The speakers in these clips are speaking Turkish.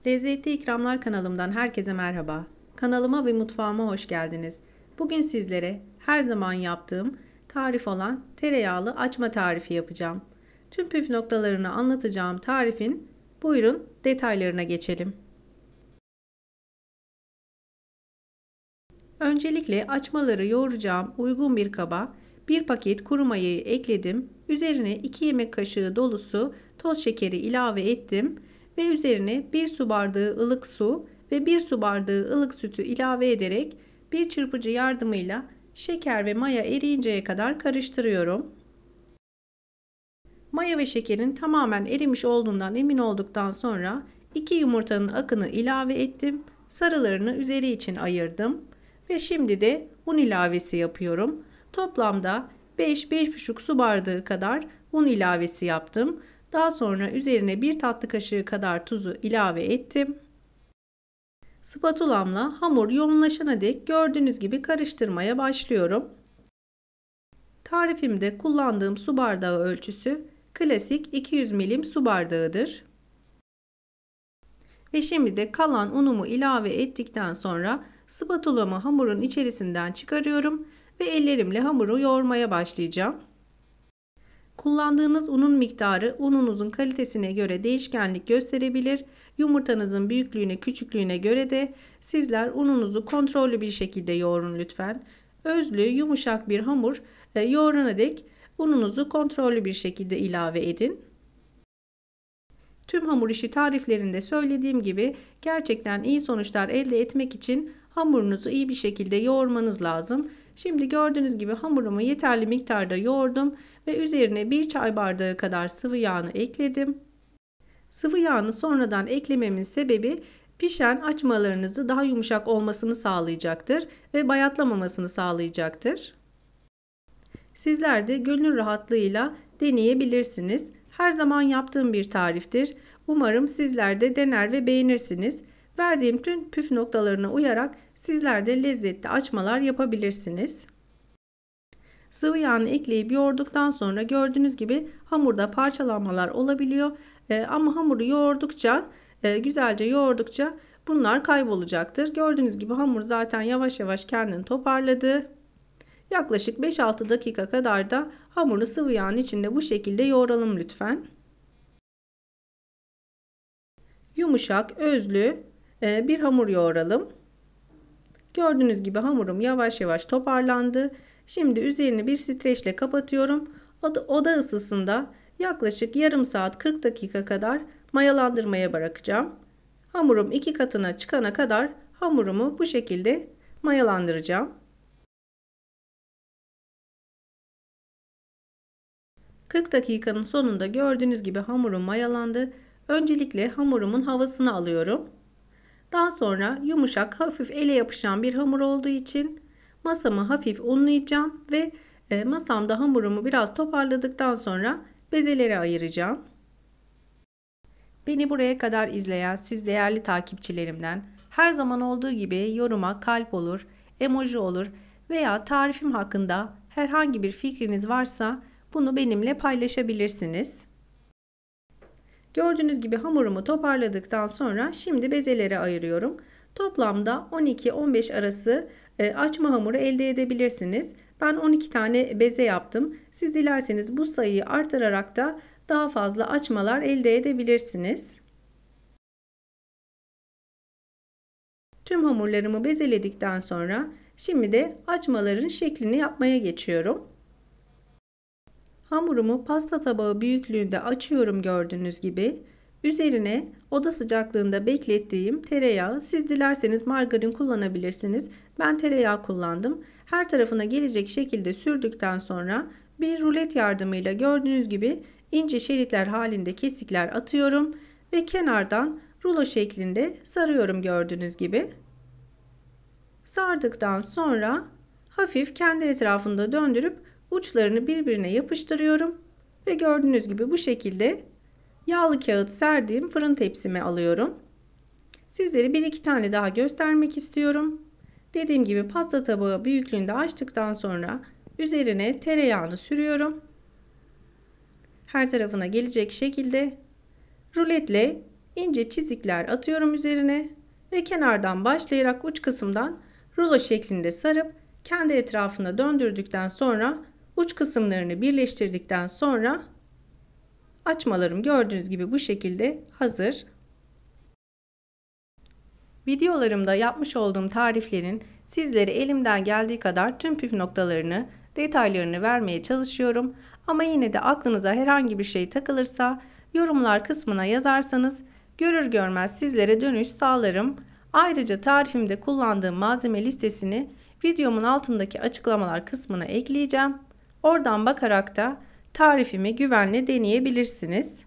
Lezzetli İkramlar kanalımdan herkese merhaba. Kanalıma ve mutfağıma hoş geldiniz. Bugün sizlere her zaman yaptığım tarif olan tereyağlı açma tarifi yapacağım. Tüm püf noktalarını anlatacağım tarifin buyurun detaylarına geçelim. Öncelikle açmaları yoğuracağım uygun bir kaba 1 paket kuru mayayı ekledim. Üzerine 2 yemek kaşığı dolusu toz şekeri ilave ettim ve üzerine 1 su bardağı ılık su ve 1 su bardağı ılık sütü ilave ederek bir çırpıcı yardımıyla şeker ve maya eriyinceye kadar karıştırıyorum. Maya ve şekerin tamamen erimiş olduğundan emin olduktan sonra 2 yumurtanın akını ilave ettim. Sarılarını üzeri için ayırdım. Ve şimdi de un ilavesi yapıyorum. Toplamda 5-5,5 su bardağı kadar un ilavesi yaptım. Daha sonra üzerine 1 tatlı kaşığı kadar tuzu ilave ettim. Spatulamla hamur yoğunlaşana dek gördüğünüz gibi karıştırmaya başlıyorum. Tarifimde kullandığım su bardağı ölçüsü klasik 200 milim su bardağıdır. Ve şimdi de kalan unumu ilave ettikten sonra spatulamı hamurun içerisinden çıkarıyorum ve ellerimle hamuru yoğurmaya başlayacağım. Kullandığınız unun miktarı ununuzun kalitesine göre değişkenlik gösterebilir. Yumurtanızın büyüklüğüne, küçüklüğüne göre de sizler ununuzu kontrollü bir şekilde yoğurun lütfen. Özlü, yumuşak bir hamur yoğurana dek ununuzu kontrollü bir şekilde ilave edin. Tüm hamur işi tariflerinde söylediğim gibi gerçekten iyi sonuçlar elde etmek için hamurunuzu iyi bir şekilde yoğurmanız lazım. Şimdi gördüğünüz gibi hamurumu yeterli miktarda yoğurdum ve üzerine 1 çay bardağı kadar sıvı yağını ekledim. Sıvı yağını sonradan eklememin sebebi pişen açmalarınızı daha yumuşak olmasını sağlayacaktır ve bayatlamamasını sağlayacaktır. Sizler de gönül rahatlığıyla deneyebilirsiniz. Her zaman yaptığım bir tariftir. Umarım sizler de dener ve beğenirsiniz. Verdiğim tüm püf noktalarına uyarak sizler de lezzetli açmalar yapabilirsiniz. Sıvı yağını ekleyip yoğurduktan sonra gördüğünüz gibi hamurda parçalanmalar olabiliyor. Ama hamuru yoğurdukça, güzelce yoğurdukça bunlar kaybolacaktır. Gördüğünüz gibi hamur zaten yavaş yavaş kendini toparladı. Yaklaşık 5-6 dakika kadar da hamuru sıvı yağın içinde bu şekilde yoğuralım lütfen. Yumuşak, özlü bir hamur yoğuralım. Gördüğünüz gibi hamurum yavaş yavaş toparlandı. Şimdi üzerini bir streçle kapatıyorum. Oda ısısında yaklaşık yarım saat 40 dakika kadar mayalandırmaya bırakacağım. Hamurum 2 katına çıkana kadar hamurumu bu şekilde mayalandıracağım. 40 dakikanın sonunda gördüğünüz gibi hamurum mayalandı. Öncelikle hamurumun havasını alıyorum. Daha sonra yumuşak, hafif ele yapışan bir hamur olduğu için masamı hafif unlayacağım ve masamda hamurumu biraz toparladıktan sonra bezelere ayıracağım. Beni buraya kadar izleyen siz değerli takipçilerimden her zaman olduğu gibi yoruma kalp olur, emoji olur veya tarifim hakkında herhangi bir fikriniz varsa bunu benimle paylaşabilirsiniz. Gördüğünüz gibi hamurumu toparladıktan sonra şimdi bezelere ayırıyorum. Toplamda 12-15 arası açma hamuru elde edebilirsiniz. Ben 12 tane beze yaptım. Siz dilerseniz bu sayıyı artırarak da daha fazla açmalar elde edebilirsiniz. Tüm hamurlarımı bezeledikten sonra şimdi de açmaların şeklini yapmaya geçiyorum. Hamurumu pasta tabağı büyüklüğünde açıyorum gördüğünüz gibi. Üzerine oda sıcaklığında beklettiğim tereyağı, siz dilerseniz margarin kullanabilirsiniz. Ben tereyağı kullandım. Her tarafına gelecek şekilde sürdükten sonra bir rulet yardımıyla gördüğünüz gibi ince şeritler halinde kesikler atıyorum ve kenardan rulo şeklinde sarıyorum gördüğünüz gibi. Sardıktan sonra hafif kendi etrafında döndürüp uçlarını birbirine yapıştırıyorum ve gördüğünüz gibi bu şekilde yağlı kağıt serdiğim fırın tepsime alıyorum. Sizlere bir iki tane daha göstermek istiyorum. Dediğim gibi pasta tabağı büyüklüğünde açtıktan sonra üzerine tereyağını sürüyorum. Her tarafına gelecek şekilde ruletle ince çizikler atıyorum üzerine ve kenardan başlayarak uç kısımdan rulo şeklinde sarıp kendi etrafına döndürdükten sonra uç kısımlarını birleştirdikten sonra açmalarım gördüğünüz gibi bu şekilde hazır. Videolarımda yapmış olduğum tariflerin sizlere elimden geldiği kadar tüm püf noktalarını, detaylarını vermeye çalışıyorum. Ama yine de aklınıza herhangi bir şey takılırsa yorumlar kısmına yazarsanız görür görmez sizlere dönüş sağlarım. Ayrıca tarifimde kullandığım malzeme listesini videomun altındaki açıklamalar kısmına ekleyeceğim. Oradan bakarak da tarifimi güvenle deneyebilirsiniz.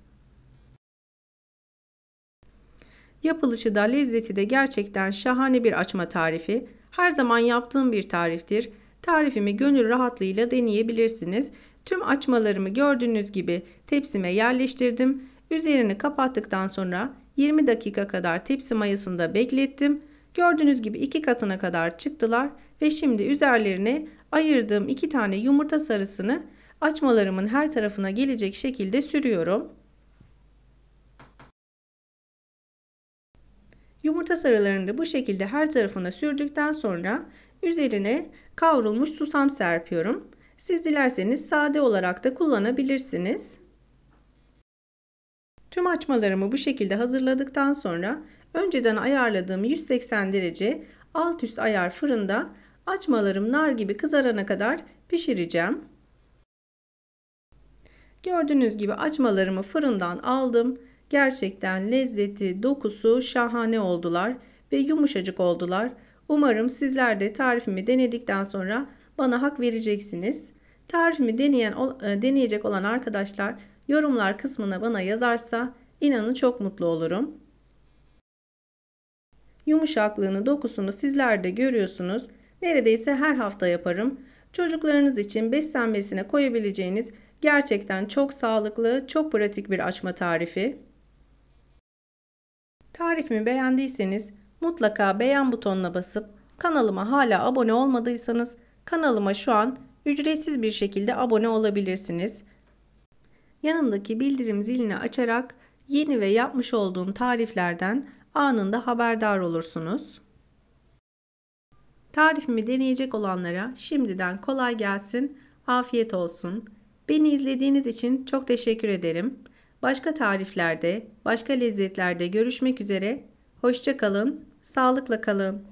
Yapılışı da lezzeti de gerçekten şahane bir açma tarifi. Her zaman yaptığım bir tariftir. Tarifimi gönül rahatlığıyla deneyebilirsiniz. Tüm açmalarımı gördüğünüz gibi tepsime yerleştirdim. Üzerini kapattıktan sonra 20 dakika kadar tepsi mayasında beklettim. Gördüğünüz gibi 2 katına kadar çıktılar ve şimdi üzerlerine ayırdığım 2 tane yumurta sarısını açmalarımın her tarafına gelecek şekilde sürüyorum. Yumurta sarılarını da bu şekilde her tarafına sürdükten sonra üzerine kavrulmuş susam serpiyorum. Siz dilerseniz sade olarak da kullanabilirsiniz. Tüm açmalarımı bu şekilde hazırladıktan sonra önceden ayarladığım 180 derece alt üst ayar fırında açmalarım nar gibi kızarana kadar pişireceğim. Gördüğünüz gibi açmalarımı fırından aldım. Gerçekten lezzeti, dokusu şahane oldular ve yumuşacık oldular. Umarım sizler de tarifimi denedikten sonra bana hak vereceksiniz. Tarifimi deneyecek olan arkadaşlar yorumlar kısmına bana yazarsa inanın çok mutlu olurum. Yumuşaklığını, dokusunu sizler de görüyorsunuz. Neredeyse her hafta yaparım. Çocuklarınız için beslenmesine koyabileceğiniz gerçekten çok sağlıklı, çok pratik bir açma tarifi. Tarifimi beğendiyseniz mutlaka beğen butonuna basıp kanalıma hala abone olmadıysanız kanalıma şu an ücretsiz bir şekilde abone olabilirsiniz. Yanındaki bildirim zilini açarak yeni ve yapmış olduğum tariflerden anında haberdar olursunuz. Tarifimi deneyecek olanlara şimdiden kolay gelsin, afiyet olsun. Beni izlediğiniz için çok teşekkür ederim. Başka tariflerde, başka lezzetlerde görüşmek üzere. Hoşça kalın, sağlıkla kalın.